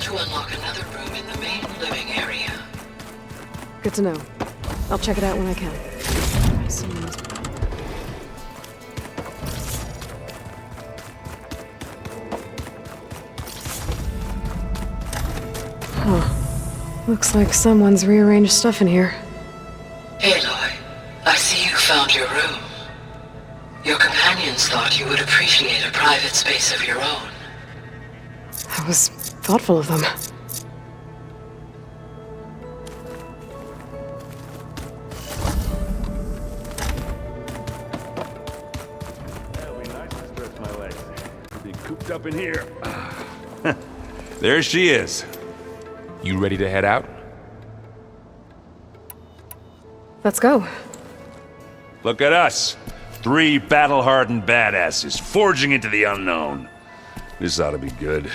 to unlock another room in the main living area. Good to know. I'll check it out when I can. Huh. Looks like someone's rearranged stuff in here. Aloy, I see you found your room. Your companions thought you would appreciate a private space of your own. I was thoughtful of them. That'll be nice to stretch my legs. Be cooped up in here. There she is. You ready to head out? Let's go. Look at us. 3 battle-hardened badasses forging into the unknown. This ought to be good.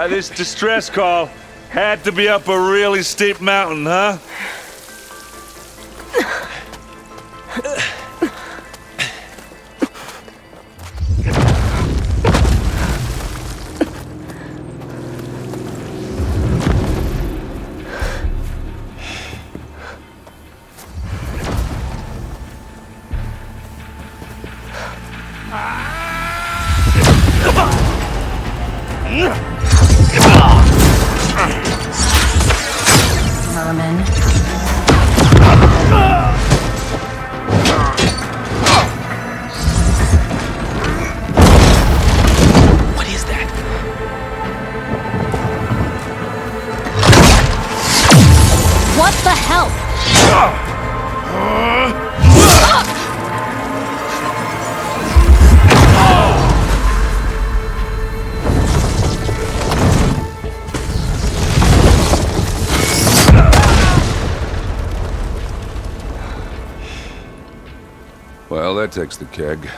This distress call had to be up a really steep mountain, huh? Vermin. What is that? What the hell? Well, that takes the keg.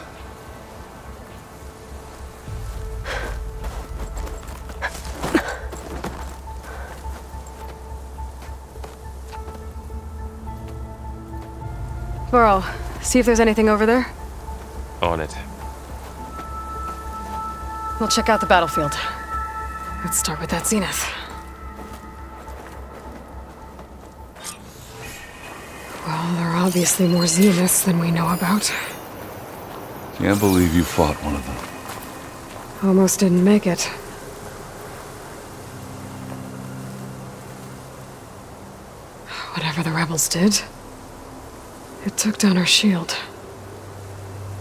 Burl, see if there's anything over there. On it. We'll check out the battlefield. Let's start with that zenith. Well, there are obviously more zeniths than we know about. Can't believe you fought one of them. Almost didn't make it. Whatever the rebels did, it took down our shield.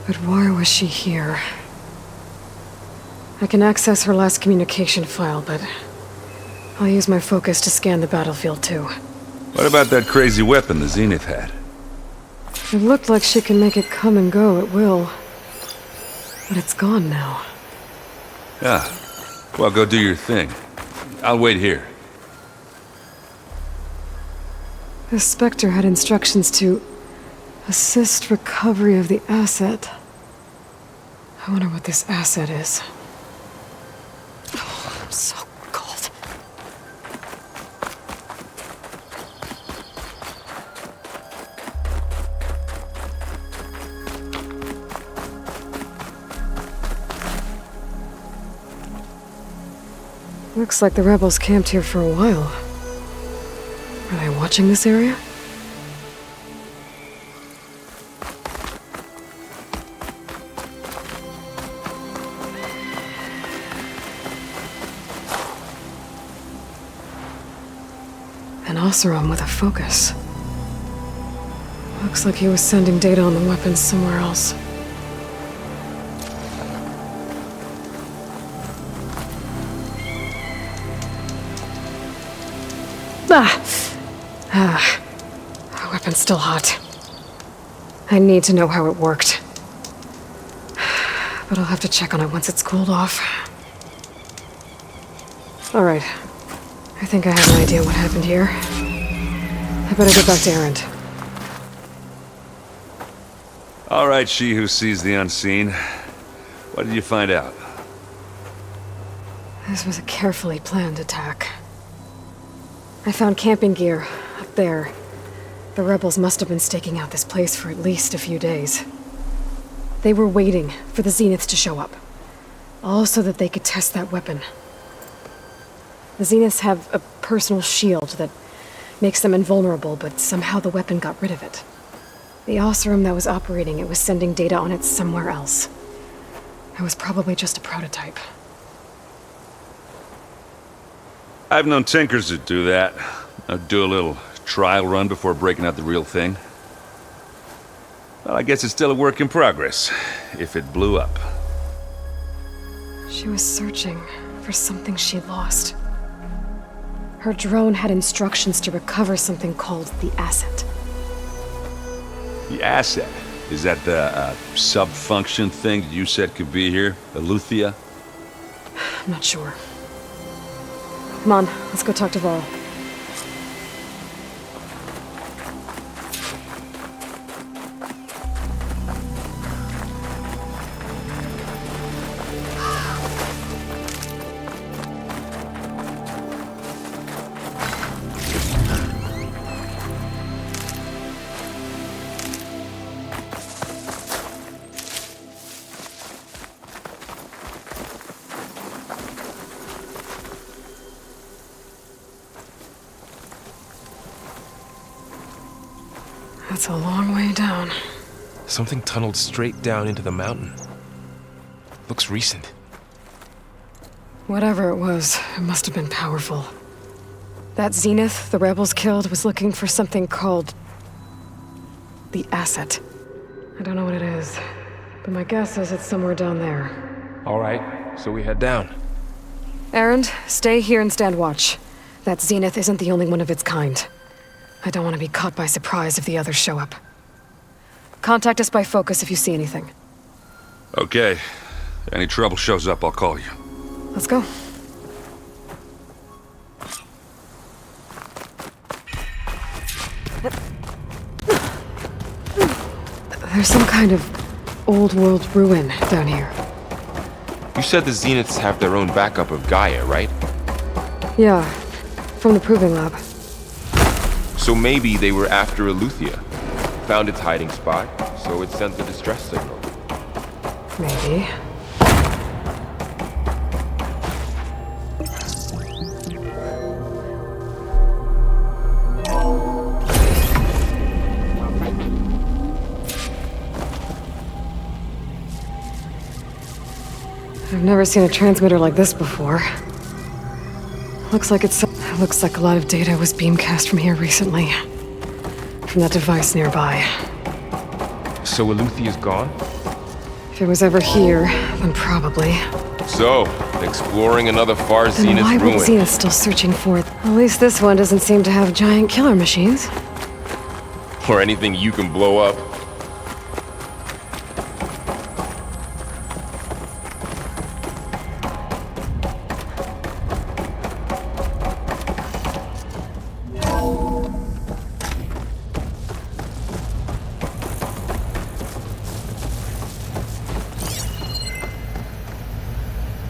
But why was she here? I can access her last communication file, but I'll use my focus to scan the battlefield too. What about that crazy weapon the Zenith had? It looked like she can make it come and go at will. But it's gone now. Yeah. Well, go do your thing. I'll wait here. The Spectre had instructions to assist recovery of the asset. I wonder what this asset is. Oh, I'm so cold. Looks like the rebels camped here for a while. Are they watching this area? An Oseram with a focus. Looks like he was sending data on the weapons somewhere else. Our weapon's still hot. I need to know how it worked. But I'll have to check on it once it's cooled off. Alright. I think I have an idea what happened here. I better get back to Erend. All right, she who sees the unseen. What did you find out? This was a carefully planned attack. I found camping gear up there. The rebels must have been staking out this place for at least a few days. They were waiting for the Zeniths to show up, all so that they could test that weapon. The Zeniths have a personal shield that makes them invulnerable, but somehow the weapon got rid of it. The Oseram that was operating it was sending data on it somewhere else. It was probably just a prototype. I've known tinkers that do that. I'd do a little trial run before breaking out the real thing. Well, I guess it's still a work in progress, if it blew up. She was searching for something she'd lost. Her drone had instructions to recover something called the asset. The asset? Is that the sub-function thing that you said could be here? Eleuthia? I'm not sure. Come on, let's go talk to Varl. That's a long way down. Something tunneled straight down into the mountain. Looks recent. Whatever it was, it must have been powerful. That Zenith the rebels killed was looking for something called the asset. I don't know what it is, but my guess is it's somewhere down there. All right, so we head down. Erend, stay here and stand watch. That Zenith isn't the only one of its kind. I don't want to be caught by surprise if the others show up. Contact us by focus if you see anything. Okay. Any trouble shows up, I'll call you. Let's go. There's some kind of old-world ruin down here. You said the Zeniths have their own backup of Gaia, right? Yeah, from the proving lab. So maybe they were after Eleuthia. Found its hiding spot, so it sent the distress signal. Maybe. I've never seen a transmitter like this before. Looks like a lot of data was beamcast from here recently. From that device nearby. So Eleuthia's gone? If it was ever here, then probably. So, exploring another far Then Zenith why ruin. would Zenith still searching for it? At least this one doesn't seem to have giant killer machines. Or anything you can blow up.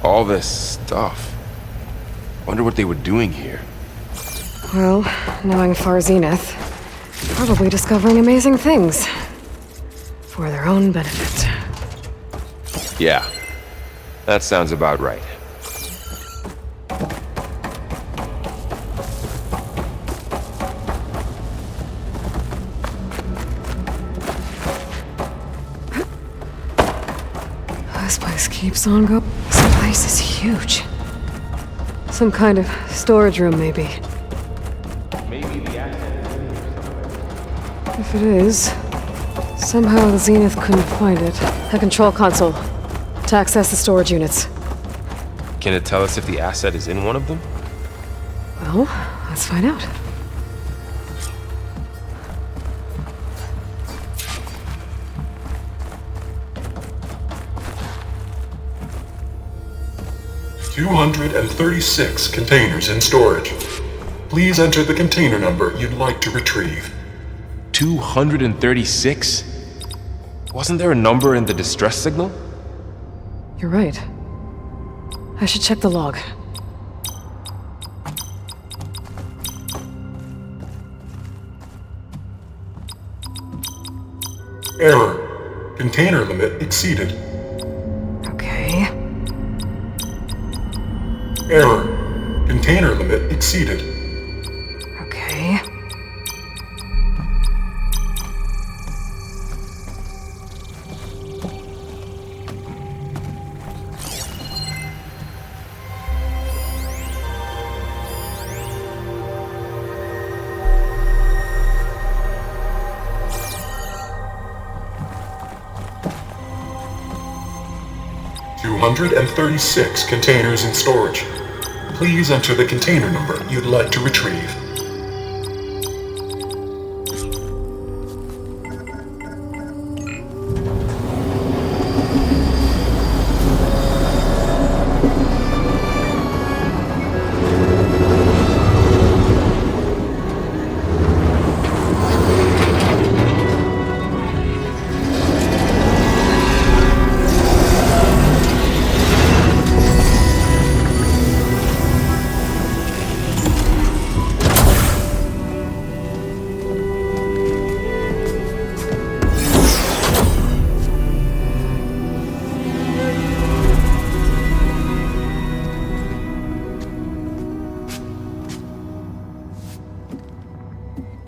All this stuff. Wonder what they were doing here. Well, knowing Far Zenith, probably discovering amazing things. For their own benefit. Yeah, that sounds about right. This place keeps on going. This place is huge. Some kind of storage room, maybe. Maybe the asset. If it is, somehow the Zenith couldn't find it. A control console to access the storage units. Can it tell us if the asset is in one of them? Well, let's find out. $236 containers in storage. Please enter the container number you'd like to retrieve. 236? Wasn't there a number in the distress signal? You're right. I should check the log. Error. Container limit exceeded. Okay. Error. Container limit exceeded. Okay. $236 containers in storage. Please enter the container number you'd like to retrieve.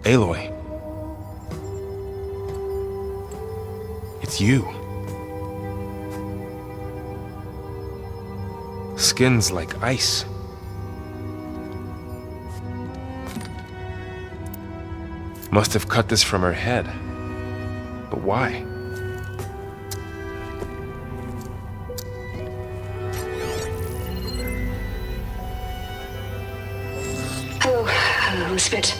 Aloy. It's you. Skin's like ice. Must have cut this from her head. But why? Hello, Spit.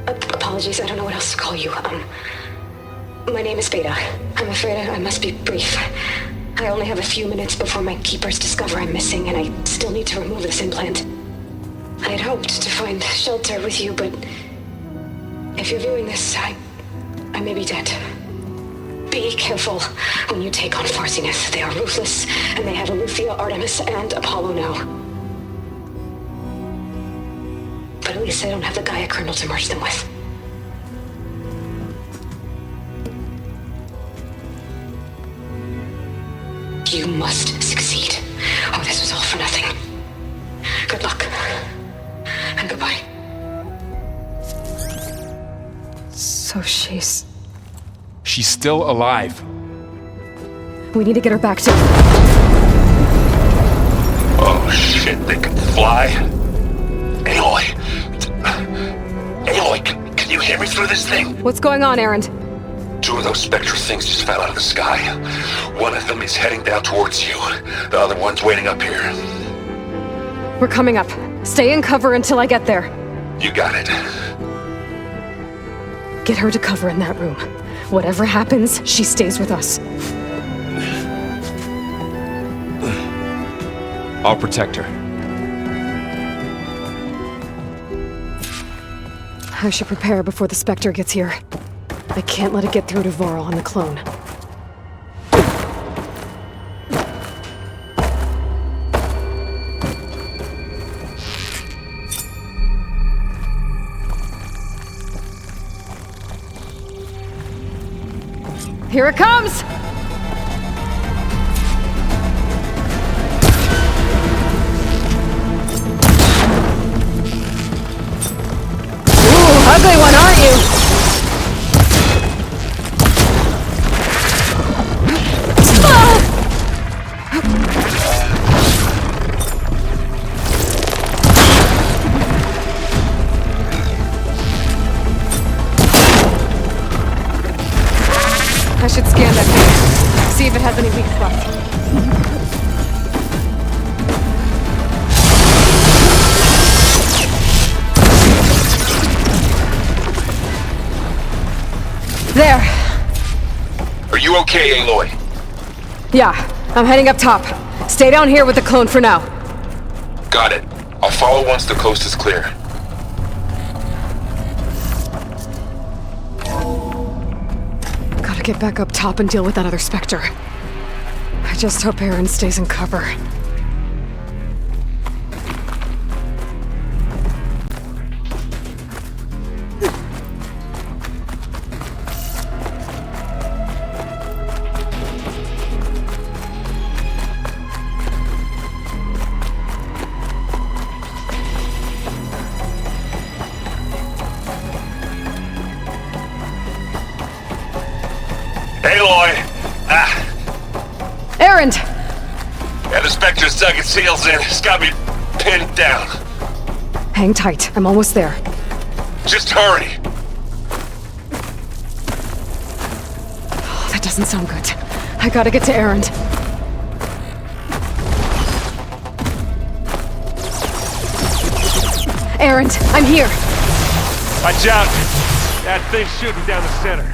Apologies, I don't know what else to call you. My name is Beta. I'm afraid I must be brief. I only have a few minutes before my keepers discover I'm missing, and I still need to remove this implant. I had hoped to find shelter with you, but if you're viewing this, I may be dead. Be careful when you take on Farsiness. They are ruthless, and they have Eleuthia, Artemis, and Apollo now. But at least I don't have the Gaia kernel to merge them with. You must succeed. Oh, this was all for nothing. Good luck. And goodbye. So she's... She's still alive. We need to get her back to... Oh shit, they can fly? Aloy! Aloy, can you hear me through this thing? What's going on, Erend? Two of those spectral things just fell out of the sky. One of them is heading down towards you. The other one's waiting up here. We're coming up. Stay in cover until I get there. You got it. Get her to cover in that room. Whatever happens, she stays with us. I'll protect her. I should prepare before the Spectre gets here. I can't let it get through to Varl and the clone. Here it comes! Ooh, ugly one, aren't you? I should scan that thing. See if it has any weak spots. There. Are you okay, Aloy? Yeah, I'm heading up top. Stay down here with the clone for now. Got it. I'll follow once the coast is clear. Gotta get back up top and deal with that other Spectre. I just hope Erend stays in cover. Aloy! Erend! Yeah, the Spectre's dug its heels in. It's got me pinned down. Hang tight. I'm almost there. Just hurry. Oh, that doesn't sound good. I gotta get to Erend. Erend, I'm here. Watch out. That thing's shooting down the center.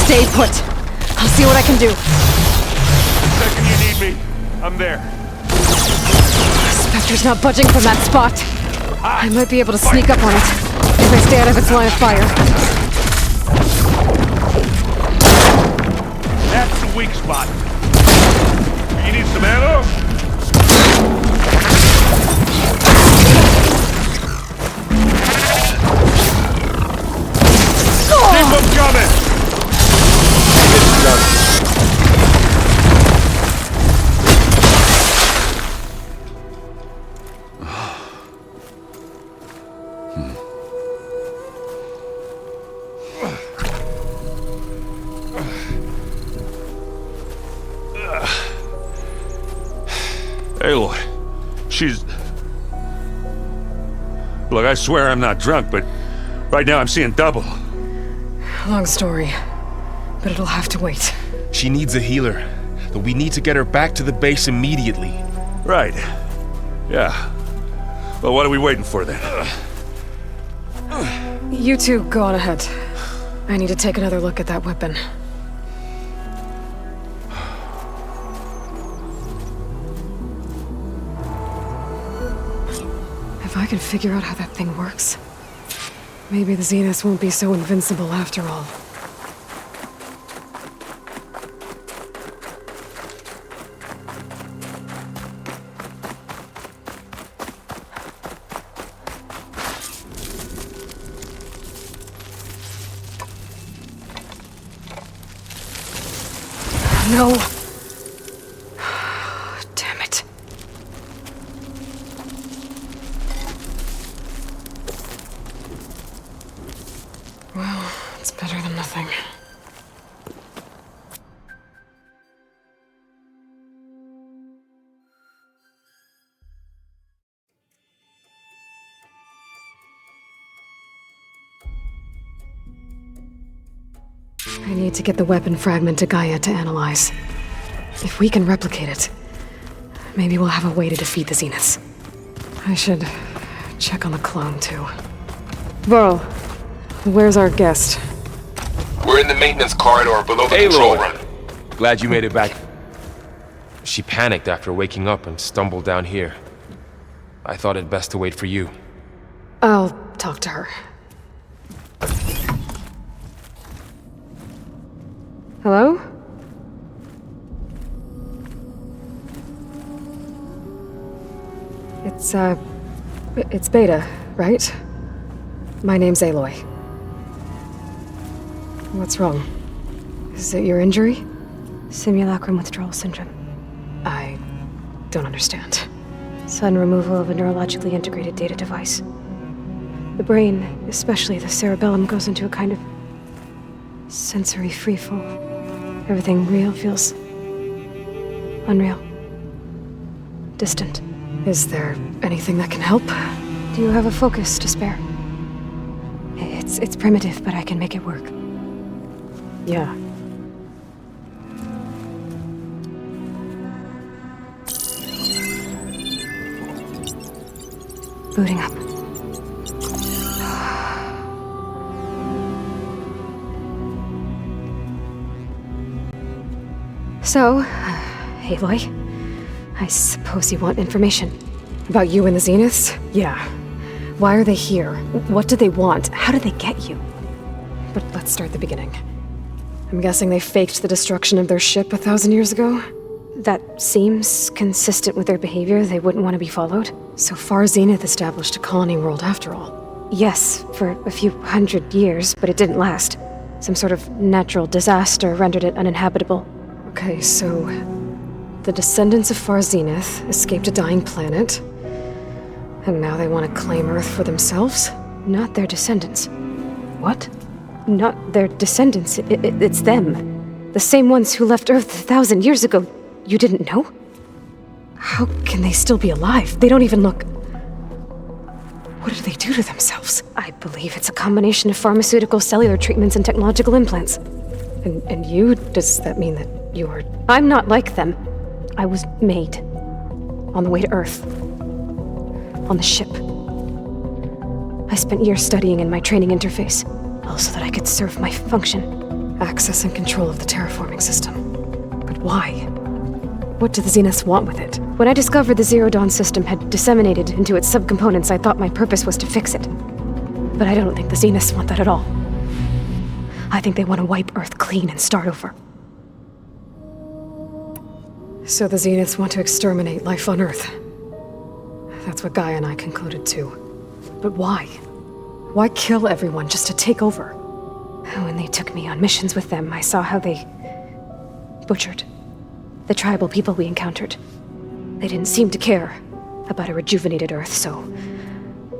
Stay put. I'll see what I can do. The second you need me, I'm there. Spectre's not budging from that spot. I might be able to sneak up on it if I stay out of its line of fire. That's the weak spot. You need some ammo? Keep them coming! It's done. Aloy, she's... Look, I swear I'm not drunk, but right now I'm seeing double. Long story, but it'll have to wait. She needs a healer, but we need to get her back to the base immediately. Right. Yeah. Well, what are we waiting for then? You two go on ahead. I need to take another look at that weapon. If I can figure out how that thing works, maybe the Zeniths won't be so invincible after all. No. Damn it. Well, it's better than nothing. I need to get the weapon fragment to Gaia to analyze. If we can replicate it, maybe we'll have a way to defeat the Zeniths. I should check on the clone, too. Burl, where's our guest? We're in the maintenance corridor below the control room. Glad you made it back. She panicked after waking up and stumbled down here. I thought it best to wait for you. I'll talk to her. Hello? It's Beta, right? My name's Aloy. What's wrong? Is it your injury? Simulacrum withdrawal syndrome. I don't understand. Sudden removal of a neurologically integrated data device. The brain, especially the cerebellum, goes into a kind of sensory freefall. Everything real feels unreal. Distant. Is there anything that can help? Do you have a focus to spare? It's primitive, but I can make it work. Yeah. Booting up. So, Aloy, I suppose you want information. About you and the Zeniths? Yeah. Why are they here? What do they want? How did they get you? But let's start the beginning. I'm guessing they faked the destruction of their ship 1,000 years ago? That seems consistent with their behavior. They wouldn't want to be followed. So far, Zenith established a colony world after all. Yes, for a few hundred years, but it didn't last. Some sort of natural disaster rendered it uninhabitable. Okay, so the descendants of Far Zenith escaped a dying planet, and now they want to claim Earth for themselves? Not their descendants. What? not their descendants. It's them. The same ones who left Earth 1,000 years ago. You didn't know? How can they still be alive? They don't even look... What did they do to themselves? I believe it's a combination of pharmaceutical, cellular treatments, and technological implants. And you? Does that mean that you are... I'm not like them. I was made. On the way to Earth. On the ship. I spent years studying in my training interface, all so that I could serve my function. Access and control of the terraforming system. But why? What do the Zeniths want with it? When I discovered the Zero Dawn system had disseminated into its subcomponents, I thought my purpose was to fix it. But I don't think the Zeniths want that at all. I think they want to wipe Earth clean and start over. So the Zeniths want to exterminate life on Earth. That's what Gaia and I concluded too. But why? Why kill everyone just to take over? When they took me on missions with them, I saw how they butchered the tribal people we encountered. They didn't seem to care about a rejuvenated Earth, so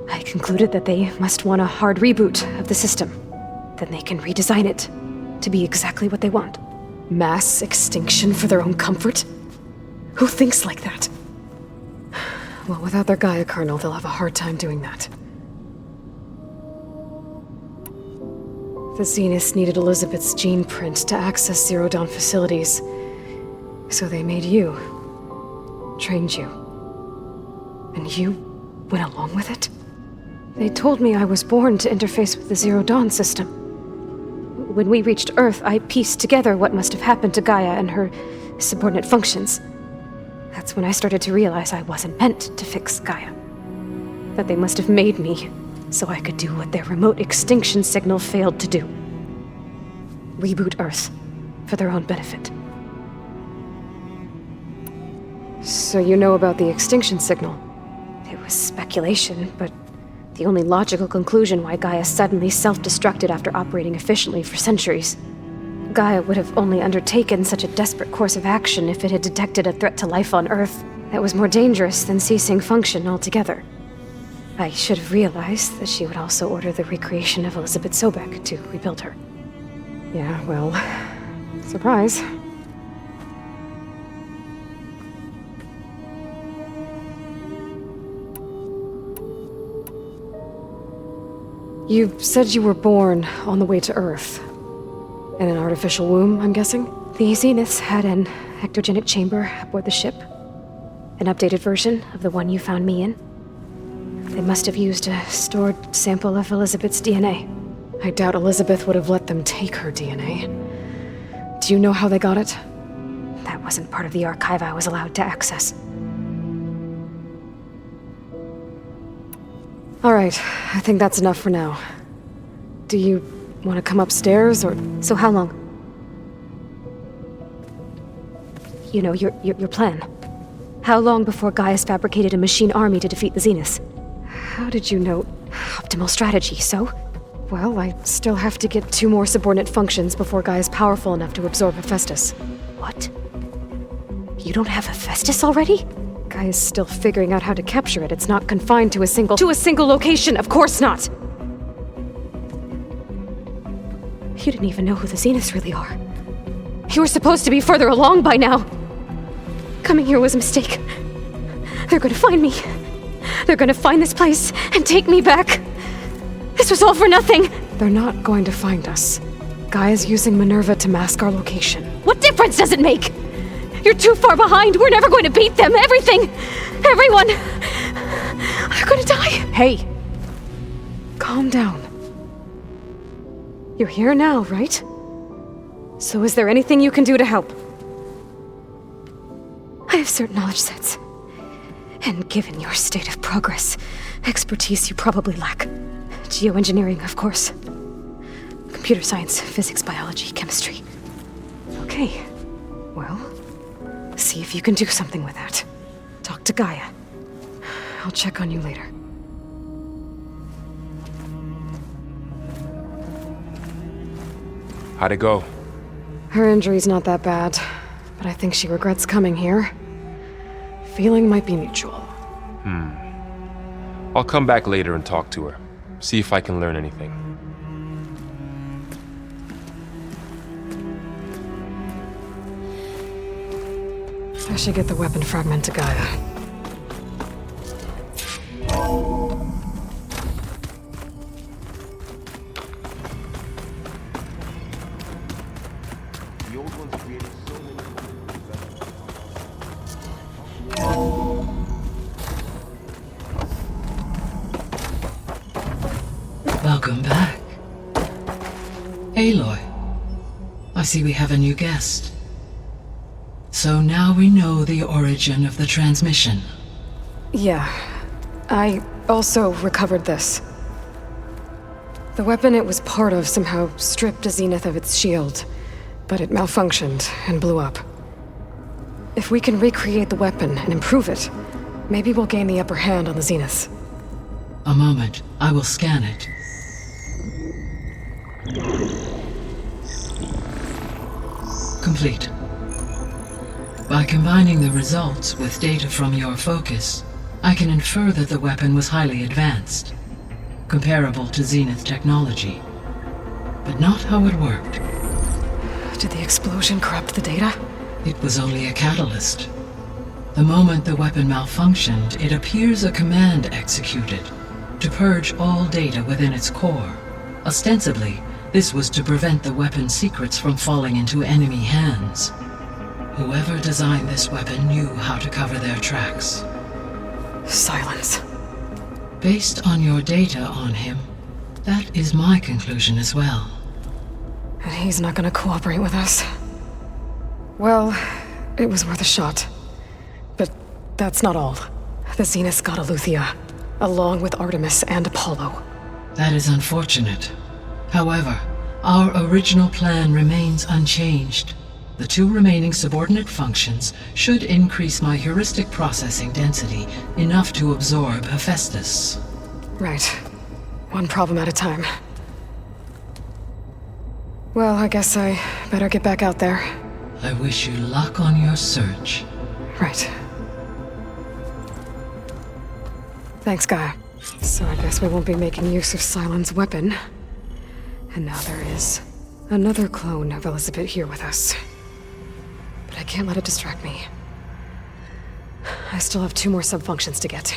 I concluded that they must want a hard reboot of the system. Then they can redesign it to be exactly what they want. Mass extinction for their own comfort? Who thinks like that? Well, without their Gaia kernel, they'll have a hard time doing that. The Zeniths needed Elizabeth's gene print to access Zero Dawn facilities. So they made you. Trained you. And you went along with it? They told me I was born to interface with the Zero Dawn system. When we reached Earth, I pieced together what must have happened to Gaia and her subordinate functions. That's when I started to realize I wasn't meant to fix Gaia. That they must have made me so I could do what their remote extinction signal failed to do. Reboot Earth for their own benefit. So you know about the extinction signal? It was speculation, but the only logical conclusion why Gaia suddenly self-destructed after operating efficiently for centuries. Gaia would have only undertaken such a desperate course of action if it had detected a threat to life on Earth that was more dangerous than ceasing function altogether. I should have realized that she would also order the recreation of Elizabeth Sobek to rebuild her. Yeah, well, surprise. You said you were born on the way to Earth. In an artificial womb, I'm guessing? The Zeniths had an ectogenic chamber aboard the ship. An updated version of the one you found me in. They must have used a stored sample of Elizabeth's DNA. I doubt Elizabeth would have let them take her DNA. Do you know how they got it? That wasn't part of the archive I was allowed to access. All right, I think that's enough for now. Do you want to come upstairs, or... So how long? You know, your plan. How long before Gaia's fabricated a machine army to defeat the Zeniths? How did you know? Optimal strategy, so? Well, I still have to get 2 more subordinate functions before Gaia's powerful enough to absorb Hephaestus. What? You don't have Hephaestus already? Gaia's still figuring out how to capture it. It's not confined to a single location, of course not! You didn't even know who the Zeniths really are. You were supposed to be further along by now. Coming here was a mistake. They're gonna find me. They're gonna find this place and take me back. This was all for nothing. They're not going to find us. Gaia's using Minerva to mask our location. What difference does it make? You're too far behind. We're never going to beat them. Everything. Everyone. They're gonna die. Hey. Calm down. You're here now, right? So is there anything you can do to help? I have certain knowledge sets. And given your state of progress, expertise you probably lack. Geoengineering, of course. Computer science, physics, biology, chemistry. Okay. Well, see if you can do something with that. Talk to Gaia. I'll check on you later. How'd it go? Her injury's not that bad, but I think she regrets coming here. Feeling might be mutual. I'll come back later and talk to her. See if I can learn anything. I should get the weapon fragment to Gaia. Welcome back. Aloy, I see we have a new guest. So now we know the origin of the transmission. Yeah. I also recovered this. The weapon it was part of somehow stripped Zenith of its shield, but it malfunctioned and blew up. If we can recreate the weapon and improve it, maybe we'll gain the upper hand on the Zeniths. A moment, I will scan it. Complete. By combining the results with data from your focus, I can infer that the weapon was highly advanced, comparable to Zenith technology, but not how it worked. Did the explosion corrupt the data? It was only a catalyst. The moment the weapon malfunctioned, it appears a command executed to purge all data within its core. Ostensibly, this was to prevent the weapon's secrets from falling into enemy hands. Whoever designed this weapon knew how to cover their tracks. Silence. Based on your data on him, that is my conclusion as well. And he's not gonna cooperate with us. Well, it was worth a shot. But that's not all. The Zeniths got Aletheia, along with Artemis and Apollo. That is unfortunate. However, our original plan remains unchanged. The 2 remaining subordinate functions should increase my heuristic processing density enough to absorb Hephaestus. Right. One problem at a time. Well, I guess I better get back out there. I wish you luck on your search. Right. Thanks, Gaia. So I guess we won't be making use of Cylon's weapon. And now there is another clone of Elizabeth here with us. But I can't let it distract me. I still have 2 more sub-functions to get.